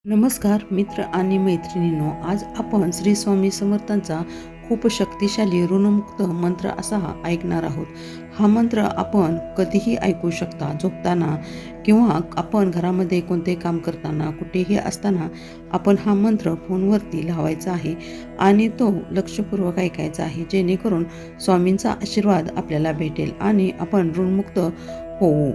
नमस्कार मित्र आणि मैत्रिणींनो, आज आपण श्री स्वामी समर्थांचा खूप शक्तिशाली ऋणमुक्त मंत्र असा ऐकणार आहोत. हा मंत्र आपण कधीही ऐकू शकता, झोपताना किंवा आपण घरामध्ये कोणते काम करताना, कुठेही असताना आपण हा मंत्र फोनवरती लावायचा आहे आणि तो लक्षपूर्वक ऐकायचा आहे, जेणेकरून स्वामींचा आशीर्वाद आपल्याला भेटेल आणि आपण ऋणमुक्त होऊ.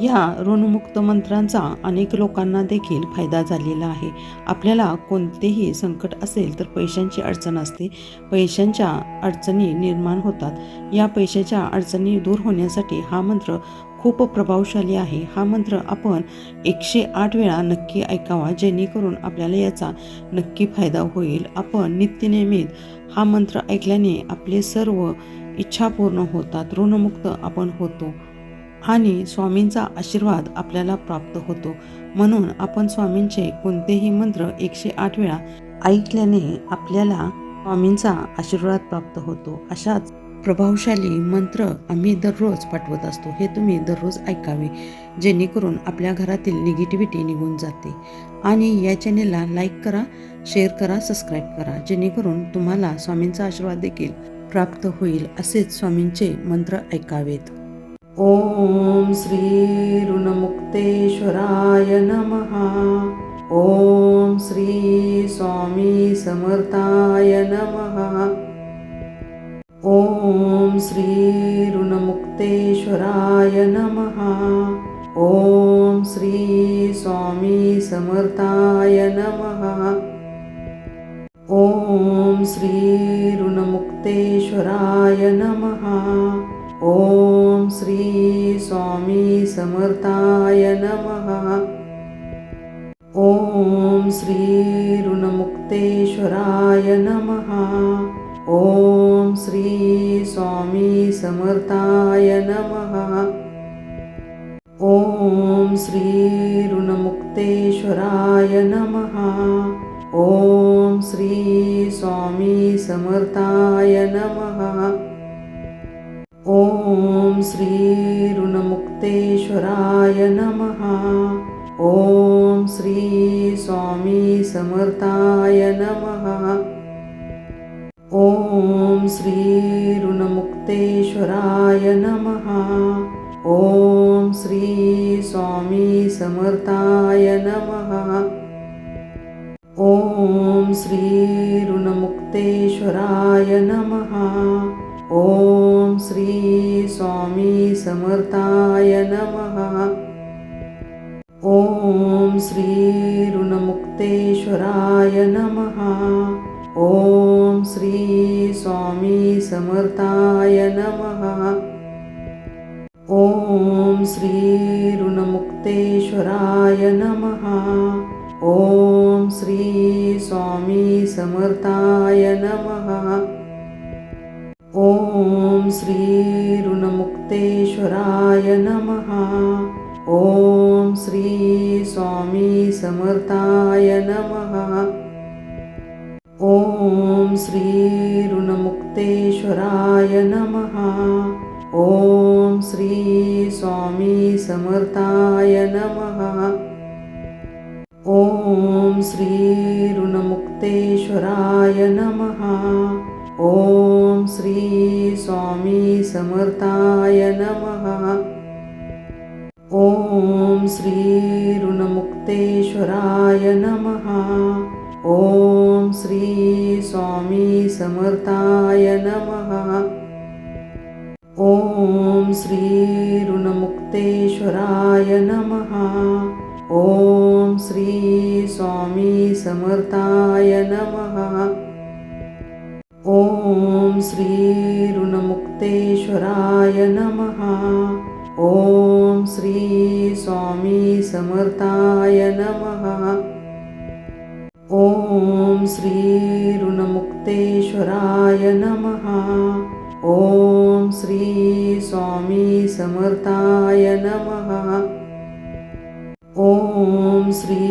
या ऋणमुक्त मंत्रांचा अनेक लोकांना देखील फायदा झालेला आहे. आपल्याला कोणतेही संकट असेल तर पैशांची अडचण असते, पैशांच्या अडचणी निर्माण होतात. या पैशाच्या अडचणी दूर होण्यासाठी हा मंत्र खूप प्रभावशाली आहे. हा मंत्र आपण 108 वेळा नक्की ऐकावा, जेणेकरून आपल्याला याचा नक्की फायदा होईल. आपण नित्यनेमित हा मंत्र ऐकल्याने आपले सर्व इच्छा पूर्ण होतात, ऋणमुक्त आपण होतो आणि स्वामींचा आशीर्वाद आपल्याला प्राप्त होतो. म्हणून आपण स्वामींचे कोणतेही मंत्र 108 वेळा ऐकल्याने आपल्याला स्वामींचा आशीर्वाद प्राप्त होतो. अशाच प्रभावशाली मंत्र आम्ही दररोज पाठवत असतो. हे तुम्ही दररोज ऐकावे, जेणेकरून आपल्या घरातील निगेटिव्हिटी निघून जाते. आणि या चॅनेलला लाईक करा, शेअर करा, सबस्क्राईब करा, जेणेकरून तुम्हाला स्वामींचा आशीर्वाद देखील प्राप्त होईल. असेच स्वामींचे मंत्र ऐकावेत. ओम श्री ऋणमुक्तेश्वराय नमः. ओम श्री स्वामी समर्थाय नमः. ओम श्री ऋणमुक्तेश्वराय नमः. ओम श्री स्वामी समर्थाय नमः. ओम श्री ऋणमुक्तेश्वराय नमः. ओम श्री स्वामी समर्थाय नमः. ओम श्री ऋणमुक्तेश्वराय नमः. ओम श्री स्वामी समर्थाय नमः. ओम श्री ऋणमुक्तेश्वराय नमः. ओम श्री स्वामी समर्थाय नमः. ओम श्री ऋणमुक्तेश्वराय नमः. ओम श्री स्वामी समर्थाय नमः. ओम श्री ऋणमुक्तेश्वराय नमः. ओम श्री स्वामी समर्थाय नमः. ओम श्री ऋणमुक्तेश्वराय नमः. ओम श्री स्वामी समर्थाय नमः. ओम श्री ऋणमुक्तेश्वराय नमः. ओम श्री स्वामी समर्थाय नमः. ओम श्री ऋणमुक्तेश्वराय नमः. ओम श्री स्वामी समर्थाय नमः. ओम श्री ऋणमुक्तेश्वराय नमः. ओम श्री स्वामी समर्थाय नमः. ओम श्री ऋणमुक्तेश्वराय नमः. ओम श्री स्वामी समर्थाय नमः. ओम श्री ऋणमुक्तेश्वराय नमः. ओम श्री स्वामी समर्थाय नमः. ओम श्री ऋणमुक्तेश्वराय नमः. ओम श्री स्वामी समर्थाय नमः. ओम श्री ऋणमुक्तेश्वराय नमः. ओम श्री स्वामी समर्थाय नमः. ओम श्री ऋणमुक्तेश्वराय नमः. ओम श्री स्वामी समर्थाय नमः. ओम श्री ऋणमुक्तेश्वराय नमः. ओम श्री स्वामी समर्थाय नमः. ओम श्री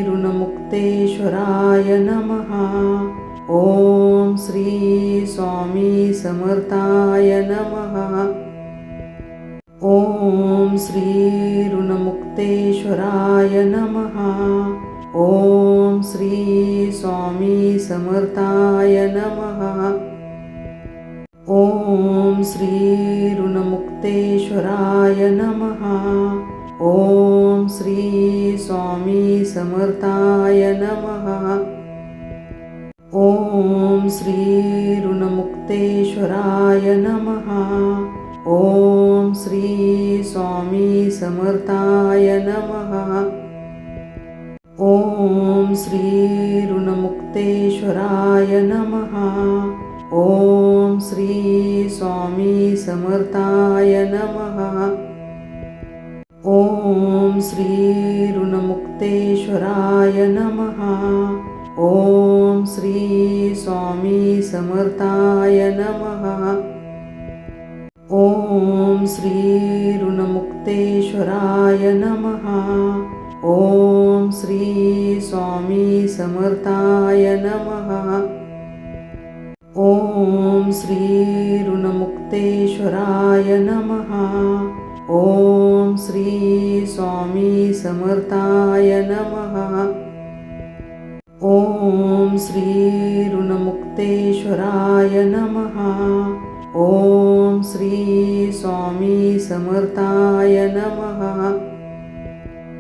ऋणमुक्तेश्वराय नमः. ओम श्री स्वामी समर्थाय नमः. ओम श्री ऋणमुक्तेश्वराय नमः. ओम ओम श्री स्वामी समर्थाय नमः. ओम श्री ऋणमुक्तेश्वराय नमः. ओम श्री स्वामी समर्थाय नमः. ओम श्री ऋणमुक्तेश्वराय नमः. ओम श्री स्वामी समर्थाय नमः. ओम श्री ऋणमुक्तेश्वराय नमः. ओम श्री स्वामी समर्थाय नमः. ओम श्री ऋणमुक्तेश्वराय नमः. ओम श्री स्वामी समर्थाय नमः. ओम श्री ऋणमुक्तेश्वराय नमः. ओम श्री स्वामी समर्थाय नमः. ओम श्री ऋणमुक्तेश्वराय नमः. ओम श्री स्वामी समर्थाय नमः. ओम श्री ऋणमुक्तेश्वराय नमः. ओम श्री स्वामी समर्थाय नमः.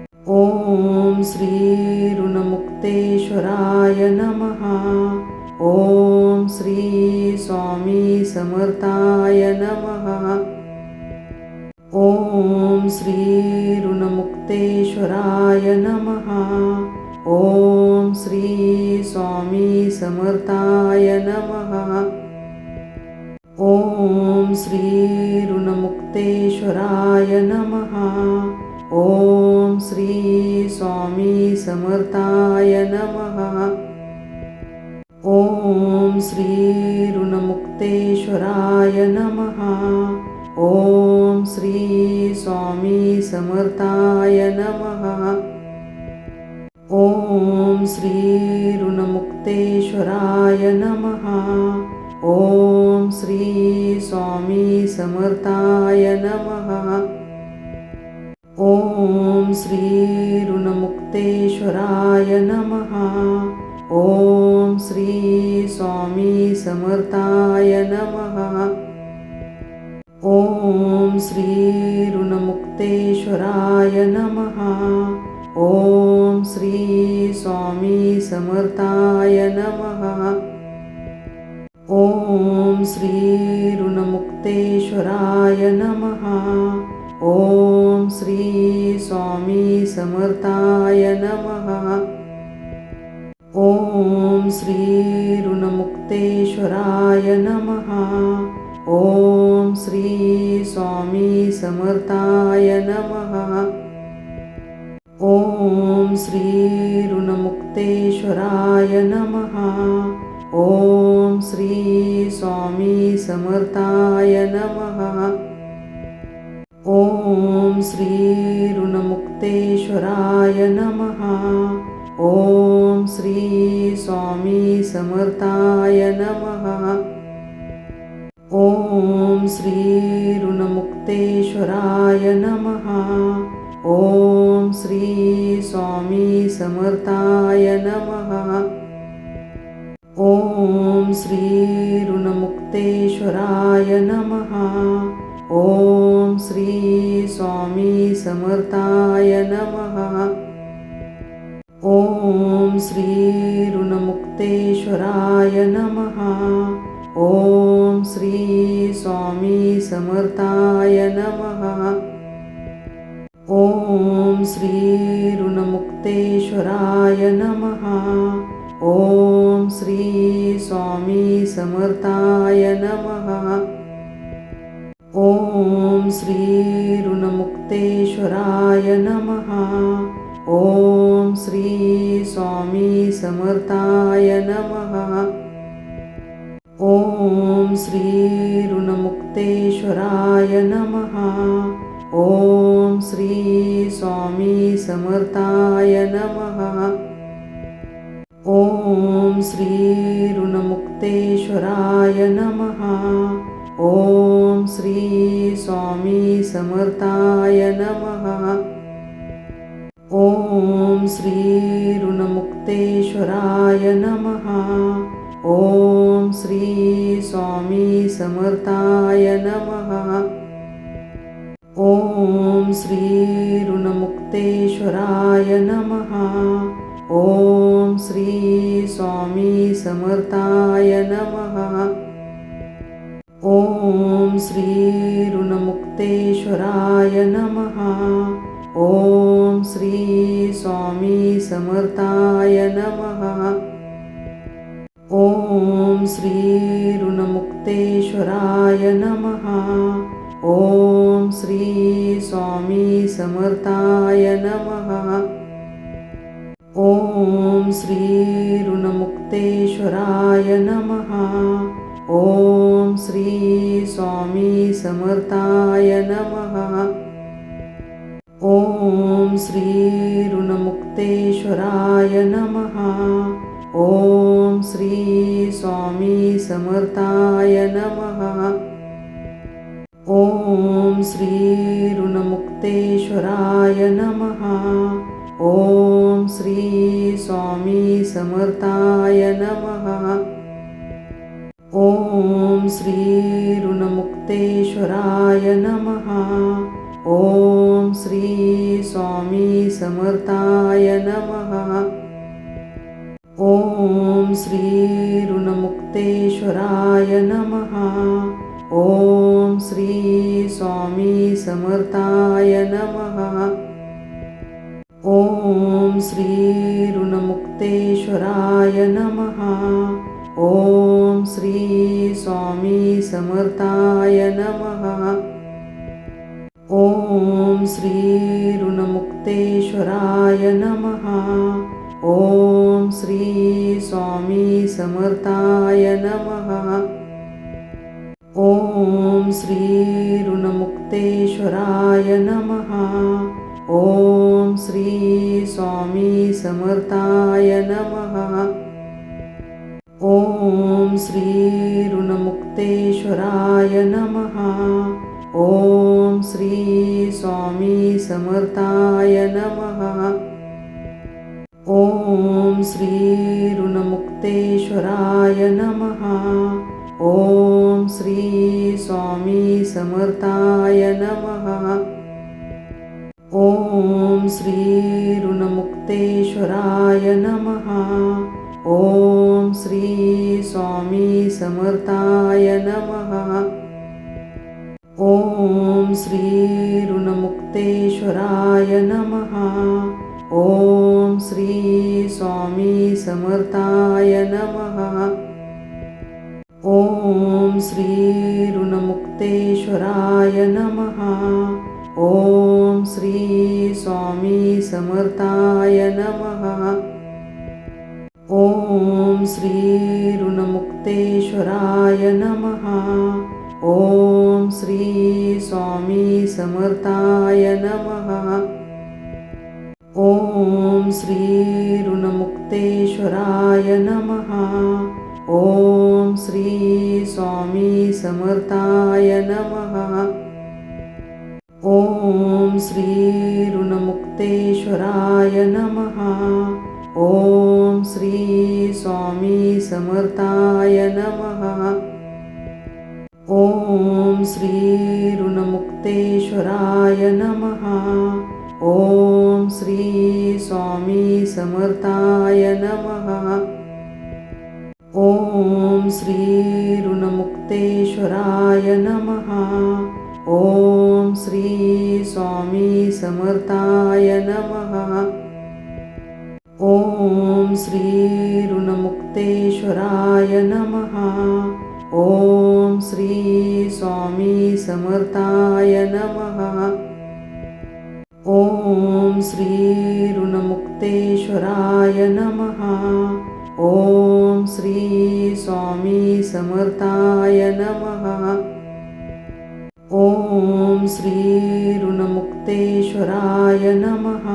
ओम श्री ऋणमुक्तेश्वराय नमः. ओम श्री स्वामी समर्थाय नमः. ओम श्री ऋणमुक्तेश्वराय नमः. ओम श्री स्वामी समर्थाय नमः. ओम श्री ऋणमुक्तेश्वराय नमः. ओम श्री स्वामी समर्थाय नमः. ओम श्री ऋणमुक्तेश्वराय नमः. ओम श्री स्वामी समर्थाय नमः. ओम श्री ऋणमुक्तेश्वराय नमः. ओम श्री स्वामी समर्थाय नमः. ओम श्री ऋणमुक्तेश्वराय नमः. ओम श्री स्वामी समर्थाय नमः. ओम श्री ऋणमुक्तेश्वराय नमः. ओम श्री स्वामी समर्थाय नमः. ओम श्री ऋणमुक्तेश्वराय नमः. ओम श्री स्वामी समर्थाय नमः. ओम श्री ऋणमुक्तेश्वराय नमः. ओम श्री स्वामी समर्थाय नमः. ओम श्री ऋणमुक्तेश्वराय नमः. ओम श्री स्वामी समर्थाय नमः. ओम श्री ऋणमुक्तेश्वराय नमः. ओम श्री स्वामी समर्थाय नमः. ओम श्री ऋणमुक्तेश्वराय नमः. ओम श्री स्वामी समर्थाय नमः. ओम श्री ऋणमुक्तेश्वराय नमः. ओम श्री स्वामी समर्थाय नमः. ओम श्री ऋणमुक्तेश्वराय नमः. ओम श्री स्वामी समर्थाय नमः. ओम श्री ऋणमुक्तेश्वराय नमः. ओम श्री स्वामी समर्थाय नमः. ओम श्री ऋणमुक्तेश्वराय नमः. ओम श्री स्वामी समर्थाय नमः. ओम श्री ऋणमुक्तेश्वराय नमः. ओम श्री स्वामी समर्थाय नमः. ओम श्री ऋणमुक्तेश्वराय नमः. ओम श्री स्वामी समर्थाय नमः. ओम श्री ऋणमुक्तेश्वराय ऋणमुक्तेश्वराय नमः। ओम श्री स्वामी समर्थाय नमः। ओम श्री ऋणमुक्तेश्वराय नमः। ओम श्री स्वामी समर्थाय नमः। ओम श्री ऋणमुक्तेश्वराय नमः। ओम श्री स्वामी समर्थाय नमः। ओम श्री ऋणमुक्तेश्वराय नमः। ओम श्री स्वामी समर्थाय नमः। ओम श्री ऋणमुक्तेश्वराय नमः। ओम श्री स्वामी समर्थाय नमः। ओम श्री ऋणमुक्तेश्वराय नमः। ओम श्री स्वामी समर्थाय नमः। ओम श्री ऋणमुक्तेश्वराय नमः। ओम श्री स्वामी समर्थाय नमः। ओम श्री ऋणमुक्तेश्वराय नमः। ओम श्री स्वामी समर्थाय नमः। ओम श्री ऋणमुक्तेश्वराय नमः। ओम श्री स्वामी समर्थाय नमः। ओम श्री ऋणमुक्तेश्वराय नमः। ओम श्री स्वामी समर्थाय नमः। ओम श्री ऋणमुक्तेश्वराय नमः। ओम श्री स्वामी समर्थाय नमः। ओम श्री ऋणमुक्तेश्वराय नमः। ओम श्री स्वामी समर्थाय नमः। ओम श्री ऋणमुक्तेश्वराय नमः। ओम श्री स्वामी समर्थाय नमः। ओम श्री ऋणमुक्तेश्वराय नमः। ओम श्री स्वामी समर्थाय नमः। ओम श्री ऋणमुक्तेश्वराय नमः। ओम श्री स्वामी समर्थाय नमः। ओम श्री ऋणमुक्तेश्वराय नमः। ओम श्री स्वामी समर्थाय नमः। ओम श्री ऋणमुक्तेश्वराय नमः। ओम श्री स्वामी समर्थाय नमः। ओम श्री ऋणमुक्तेश्वराय नमः। ओम श्री स्वामी समर्थाय नमः। ओम श्री ऋणमुक्तेश्वराय नमः। ओम श्री स्वामी समर्थाय नमः। ओम श्री ऋणमुक्तेश्वराय नमः। ओम श्री स्वामी समर्थाय नमः। ओम श्री ऋणमुक्तेश्वराय नमः। ओम श्री स्वामी समर्थाय नमः। ओम श्री ऋणमुक्तेश्वराय नमः। ओम श्री स्वामी समर्थाय नमः। ओम श्री ऋणमुक्तेश्वराय नमः। ओम श्री स्वामी समर्थाय नमः। ओम श्री ऋणमुक्तेश्वराय नमः। ओम श्री स्वामी समर्थाय नमः। ओम श्री ऋणमुक्तेश्वराय नमः।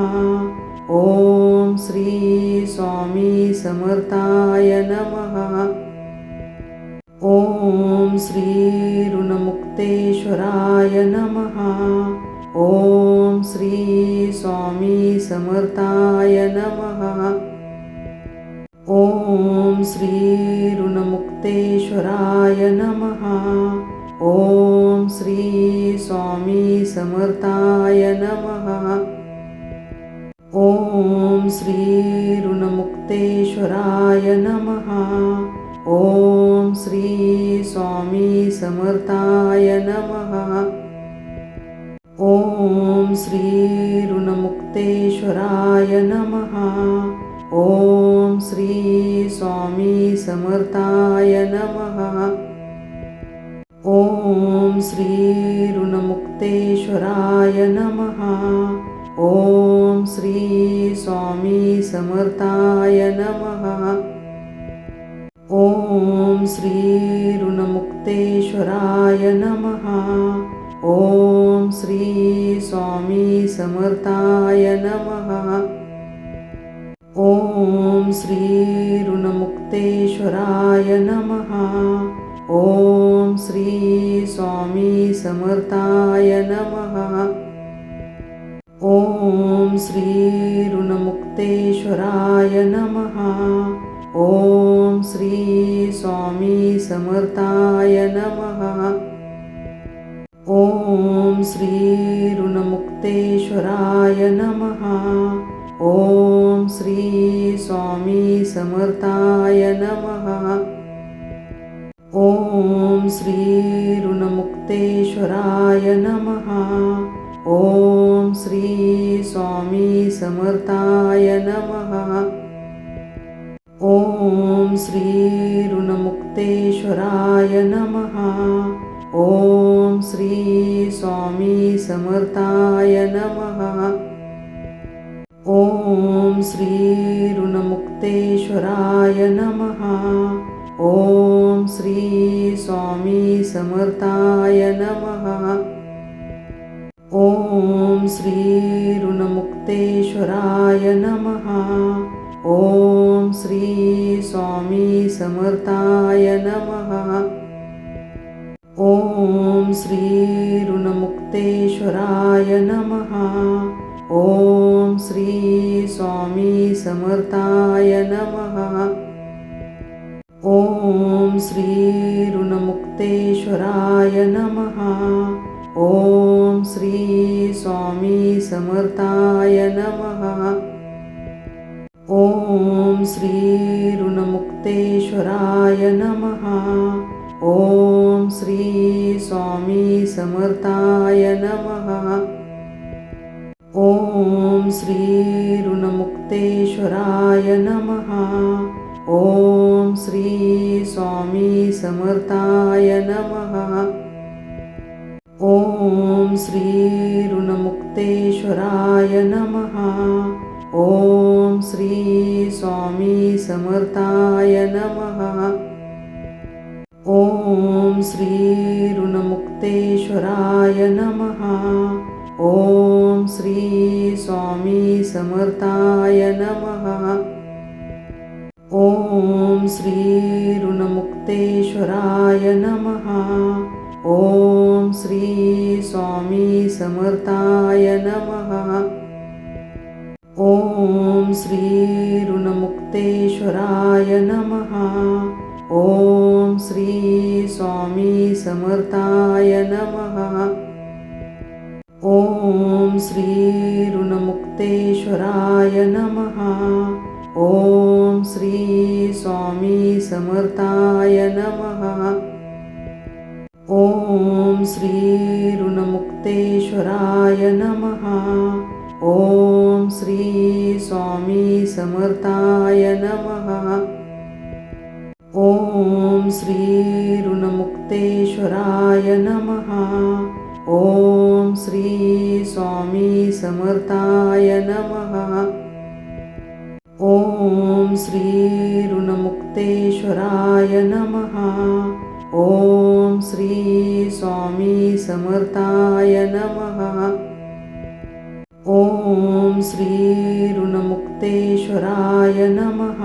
ओम श्री स्वामी समर्थाय नमः। ओम श्री ऋणमुक्तेश्वराय नमः। ओम श्री स्वामी समर्थाय नमः। ओम श्री ऋणमुक्तेश्वराय नमः. ओम श्री स्वामी समर्थाय नमः. ओम श्री ऋणमुक्तेश्वराय नमः. ओम श्री स्वामी समर्थाय नमः. ओम श्री ऋणमुक्तेश्वराय नमः. ओम श्री स्वामी समर्थाय नमः. ओम श्री ऋणमुक्तेश्वराय नमः. ओम श्री स्वामी समर्थाय नमः. ओम श्री ऋणमुक्तेश्वराय नमः. ओम श्री स्वामी समर्थाय नमः. ओम श्री ऋणमुक्तेश्वराय नमः. ओम श्री स्वामी समर्थाय नमः. ओम श्री ऋणमुक्तेश्वराय नमः. ओम श्री स्वामी समर्थाय नमः. ओम श्री ऋणमुक्तेश्वराय नमः. ओम श्री स्वामी समर्थाय नमः. ओम श्री ऋणमुक्तेश्वराय नमः. ओम श्री स्वामी समर्थाय नमः. ओम श्री ऋणमुक्तेश्वराय नमः. ओम श्री स्वामी समर्थाय नमः. ओम श्री ऋणमुक्तेश्वराय नमः. ओम श्री स्वामी समर्थाय नमः. ओम श्री ऋणमुक्तेश्वराय नमः. ओम श्री स्वामी समर्थाय नमः. ओम श्री ऋणमुक्तेश्वराय नमः. ओम श्री स्वामी समर्थाय नमः. ओम श्री ऋणमुक्तेश्वराय नमः. ओम श्री स्वामी समर्थाय नमः. ओम श्री ऋणमुक्तेश्वराय नमः. ओम श्री स्वामी समर्थाय नमः. ओम श्री ऋणमुक्तेश्वराय नमः. ओम श्री स्वामी समर्थाय नमः. ओम श्री ऋणमुक्तेश्वराय नमः. ओम श्री स्वामी समर्थाय नमः. ओम श्री ऋणमुक्तेश्वराय नमः. ओम श्री स्वामी समर्थाय नमः. ओम श्री ऋणमुक्तेश्वराय नमः. ओम श्री स्वामी समर्थाय नमः. ओम श्री ऋणमुक्तेश्वराय नमः. ओम श्री स्वामी समर्थाय नमः. ओम श्री ऋणमुक्तेश्वराय नमः. ओम श्री स्वामी समर्थाय नमः. ओम श्री ऋणमुक्तेश्वराय नमः. ओम श्री स्वामी समर्थाय नमः. ओम श्री ऋणमुक्तेश्वराय नमः. ओम श्री स्वामी समर्थाय नमः. ओम श्री ऋणमुक्तेश्वराय नमः. ओम श्री स्वामी समर्थाय नमः. ओम श्री ऋणमुक्तेश्वराय नमः.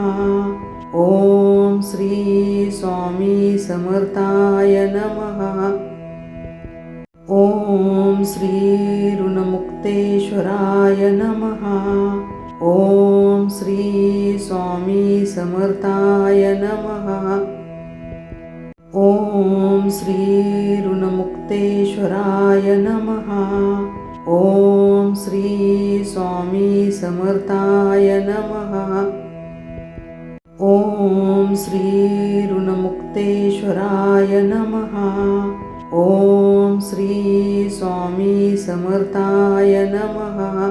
ओम श्री स्वामी समर्थाय नमः. ओम श्री ऋणमुक्तेश्वराय नमः. ओम श्री स्वामी समर्थाय नमः. ओम श्री ऋणमुक्तेश्वराय नमः. ओम श्री स्वामी समर्थाय नमः. ओम श्री ऋणमुक्तेश्वराय नमः. ओम श्री स्वामी समर्थाय नमः.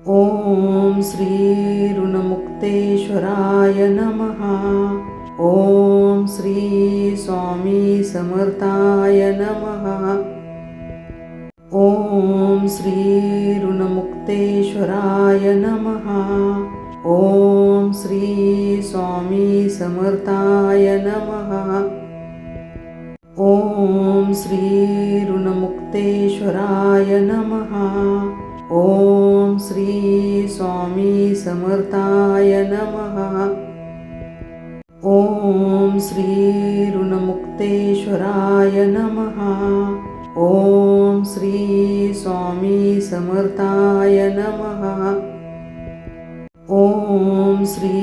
ओम श्री ऋणमुक्तेश्वराय नमः. ओम श्री स्वामी समर्थाय नमः. ओम श्री ऋणमुक्तेश्वराय नमः. ओम श्री स्वामी समर्थाय नमः. ओम श्री ऋणमुक्तेश्वराय नमः. ओम श्री स्वामी समर्थाय नमः. ओम श्री ऋणमुक्तेश्वराय नमः. ओम श्री स्वामी समर्थाय नमः. ओम श्री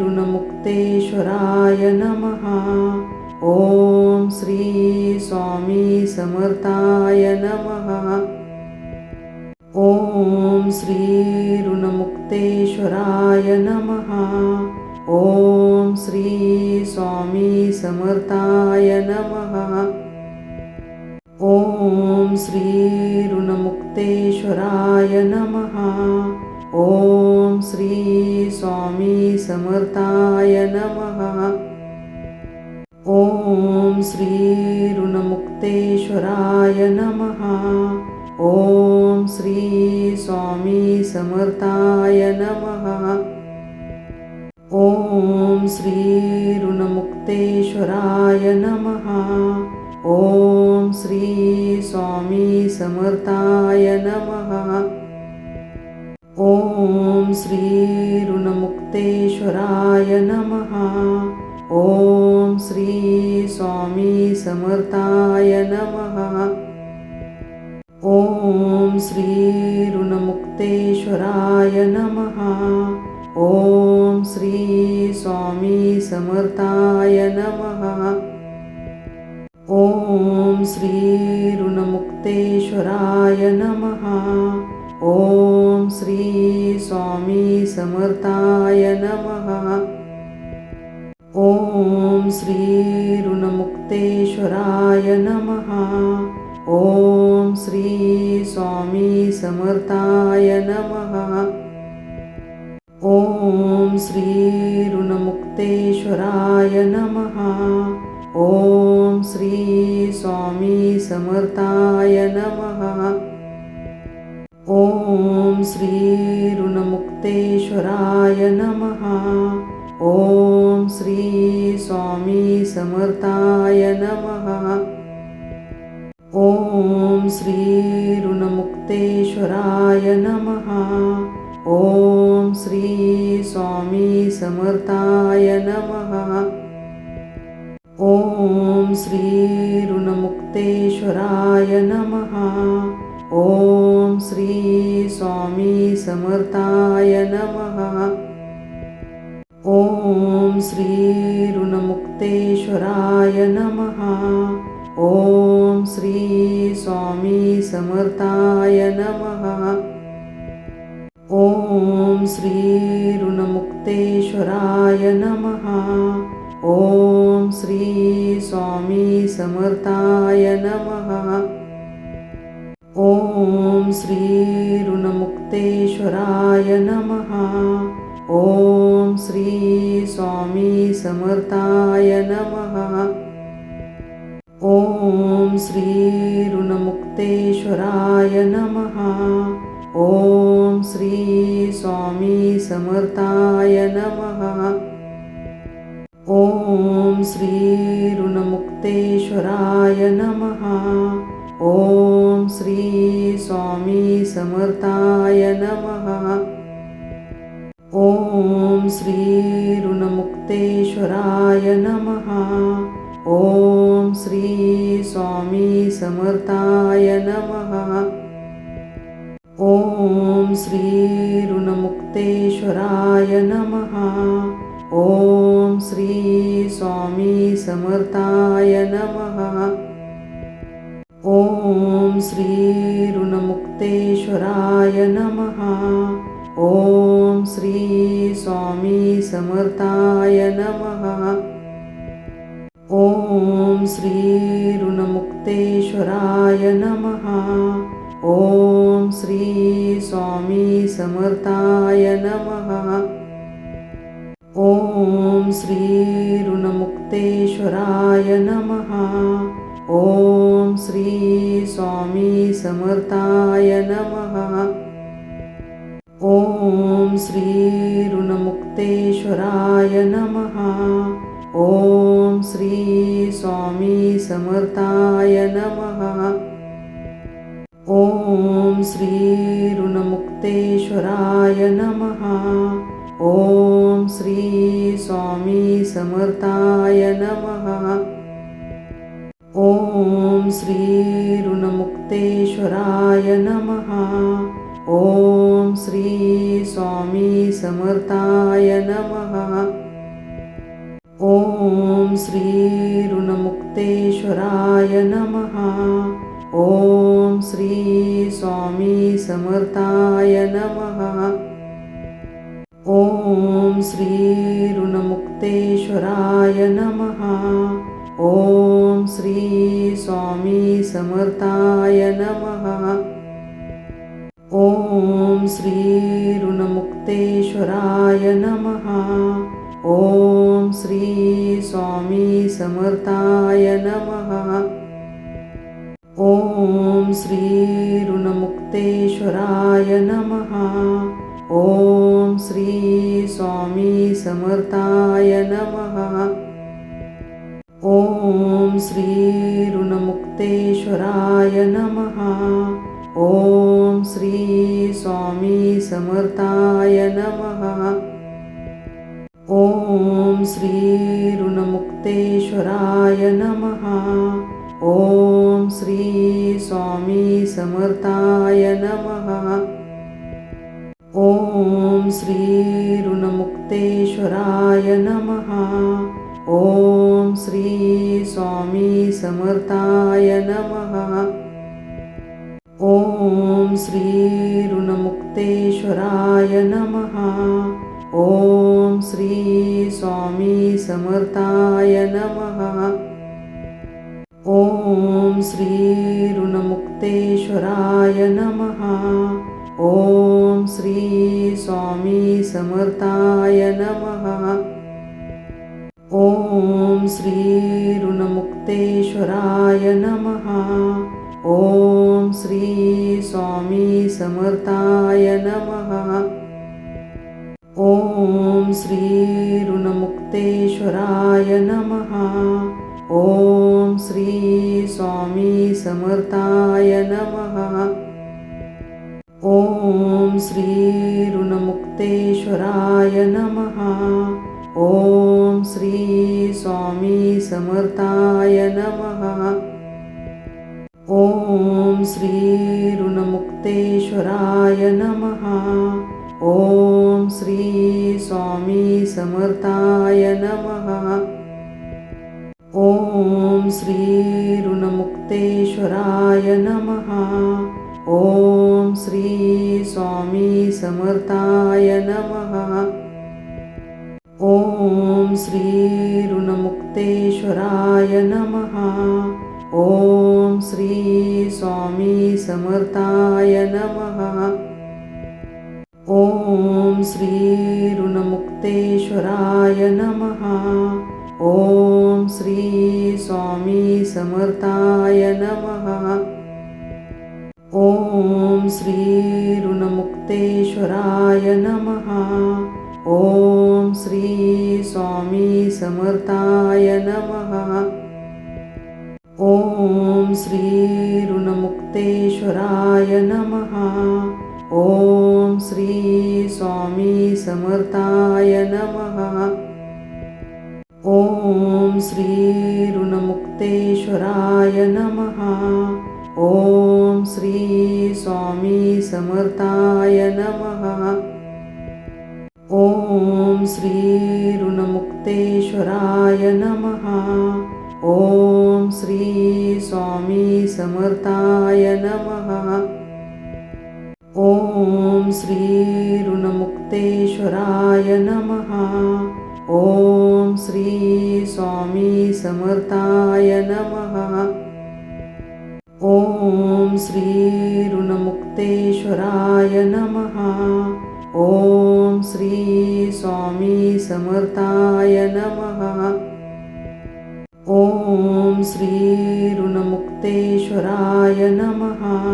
ऋणमुक्तेश्वराय नमः. ओम श्री स्वामी समर्थाय नमः. ओम श्री ऋणमुक्तेश्वराय नमः. ओम श्री स्वामी समर्थाय नमः. ओम श्री ऋणमुक्तेश्वराय नमः. ओम श्री स्वामी समर्थाय नमः. ओम श्री ऋणमुक्तेश्वराय नमः. ओम श्री स्वामी समर्थाय नमः. ओम श्री ऋणमुक्तेश्वराय नमः. ओम श्री स्वामी समर्थाय नमः. ओम श्री ऋणमुक्तेश्वराय नमः. ओम श्री स्वामी समर्थाय नमः. ओम श्री ऋणमुक्तेश्वराय नमः. ओम श्री स्वामी समर्थाय नमः. ओम श्री ऋणमुक्तेश्वराय नमः. ओम श्री स्वामी समर्थाय नमः. ओम श्री ऋणमुक्तेश्वराय नमः. ओम श्री स्वामी समर्थाय नमः. ओम श्री ऋणमुक्तेश्वराय नमः. ओम श्री स्वामी समर्थाय नमः. ओम श्री ऋणमुक्तेश्वराय नमः. ओम श्री स्वामी समर्थाय नमः. ओम श्री ऋणमुक्तेश्वराय नमः. ओम श्री स्वामी समर्थाय नमः. ओम श्री ऋणमुक्तेश्वराय नमः. ओम श्री स्वामी समर्थाय नमः. ओम श्री ऋणमुक्तेश्वराय नमः. ओम श्री स्वामी समर्थाय नमः. ओम श्री ऋणमुक्तेश्वराय नमः. ओम श्री स्वामी समर्थाय नमः. ओम श्री ऋणमुक्तेश्वराय नमः. ओम श्री स्वामी समर्थाय नमः. ओम श्री ऋणमुक्तेश्वराय नमः. ओम श्री स्वामी समर्थाय नमः. ओम श्री ऋणमुक्तेश्वराय नमः. ओम श्री स्वामी समर्थाय नमः. ओम श्री ऋणमुक्तेश्वराय नमः. ओम श्री स्वामी समर्थाय नमः. ओम श्री ऋणमुक्तेश्वराय ऋणमुक्तेश्वराय नमः। ओम श्री स्वामी समर्थाय नमः। ओम श्री ऋणमुक्तेश्वराय नमः। ओम श्री स्वामी समर्थाय नमः। ओम श्री ऋणमुक्तेश्वराय नमः। ओम श्री स्वामी समर्थाय नमः। ओम श्री ऋणमुक्तेश्वराय नमः। ओम श्री स्वामी समर्थाय नमः। ओम श्री ऋणमुक्तेश्वराय नमः। ओम श्री स्वामी समर्थाय नमः। ओम श्री ऋणमुक्तेश्वराय नमः। ओम श्री स्वामी समर्थाय नमः। ओम श्री ऋणमुक्तेश्वराय नमः। ओम श्री स्वामी समर्थाय नमः। ओम श्री ऋणमुक्तेश्वराय नमः। ओम श्री स्वामी समर्थाय नमः। ओम श्री ऋणमुक्तेश्वराय नमः। ओम श्री स्वामी समर्थाय नमः। ओम श्री ऋणमुक्तेश्वराय नमः। ओम श्री स्वामी समर्थाय नमः। ओम श्री ऋणमुक्तेश्वराय नमः। ओम श्री स्वामी समर्थाय नमः। ओम श्री ऋणमुक्तेश्वराय नमः। ओम श्री स्वामी समर्थाय नमः। ओम श्री ऋणमुक्तेश्वराय नमः। ओम श्री स्वामी समर्थाय नमः। ओम श्री ऋणमुक्तेश्वराय नमः। ओम श्री स्वामी समर्थाय नमः। ओम श्री ऋणमुक्तेश्वराय नमः। ओम श्री स्वामी समर्थाय नमः। ओम श्री ऋणमुक्तेश्वराय नमः। ओम श्री स्वामी समर्थाय नमः। ओम श्री ऋणमुक्तेश्वराय नमः। ओम श्री स्वामी समर्थाय नमः। ओम श्री ऋणमुक्तेश्वराय नमः। ओम श्री स्वामी समर्थाय नमः। ओम श्री ऋणमुक्तेश्वराय नमः। ओम श्री स्वामी समर्थाय नमः। ओम श्री ऋणमुक्तेश्वराय नमः। ओम श्री स्वामी समर्थाय नमः। ओम श्री ऋणमुक्तेश्वराय नमः। ओम श्री स्वामी समर्थाय नमः। ओम श्री ऋणमुक्तेश्वराय नमः। ओम श्री स्वामी समर्थाय नमः। ओम श्री ऋणमुक्तेश्वराय नमः। ओम श्री स्वामी समर्थाय नमः। ओम श्री ऋणमुक्तेश्वराय नमः। ओम श्री स्वामी समर्थाय नमः। ओम श्री ऋणमुक्तेश्वराय नमः। ओम श्री स्वामी समर्थाय नमः। ओम श्री ऋणमुक्तेश्वराय नमः। ओम श्री स्वामी समर्थाय नमः। ओम श्री ऋणमुक्तेश्वराय नमः. ओम श्री स्वामी समर्थाय नमः. ओम श्री ऋणमुक्तेश्वराय नमः. ओम श्री स्वामी समर्थाय नमः. ओम श्री ऋणमुक्तेश्वराय नमः. ओम श्री स्वामी समर्थाय नमः. ओम श्री ऋणमुक्तेश्वराय नमः.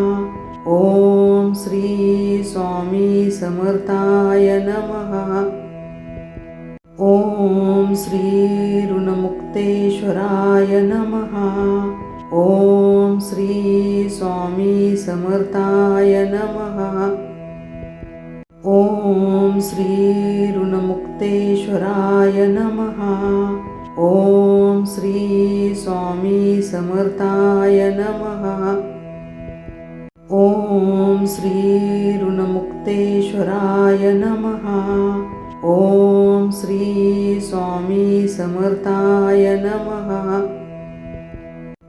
ओम श्री स्वामी समर्थाय नमः. ओम श्री ऋणमुक्तेश्वराय नमः. ओम श्री स्वामी समर्थाय नमः. ओम श्री ऋणमुक्तेश्वराय नमः. ओम श्री स्वामी समर्थाय नमः. ओम श्री ऋणमुक्तेश्वराय नमः. ओम श्री स्वामी समर्थाय नमः.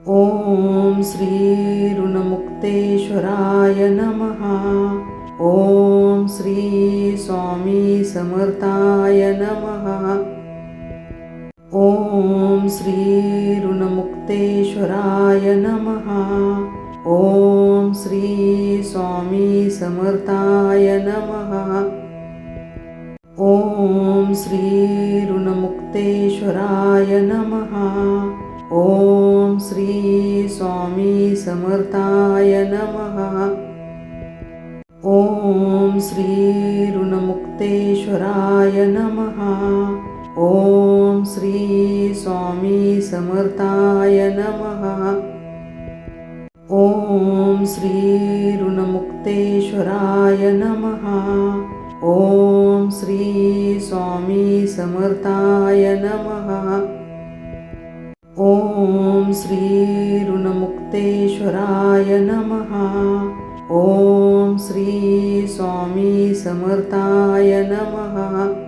ओम श्री ऋणमुक्तेश्वराय नमः. ओम श्री स्वामी समर्थाय नमः. ओम श्री ऋणमुक्तेश्वराय नमः. ओम श्री स्वामी समर्थाय नमः. ओम श्री ऋणमुक्तेश्वराय नमः. ओम श्री स्वामी समर्थाय नमः. ओम श्री ऋणमुक्तेश्वराय नमः. ओम श्री स्वामी समर्थाय नमः. ओम श्री ऋणमुक्तेश्वराय नमः. ओम श्री स्वामी समर्थाय नमः. ओम श्री ऋणमुक्तेश्वराय नमः. ओम श्री स्वामी समर्थाय नमः.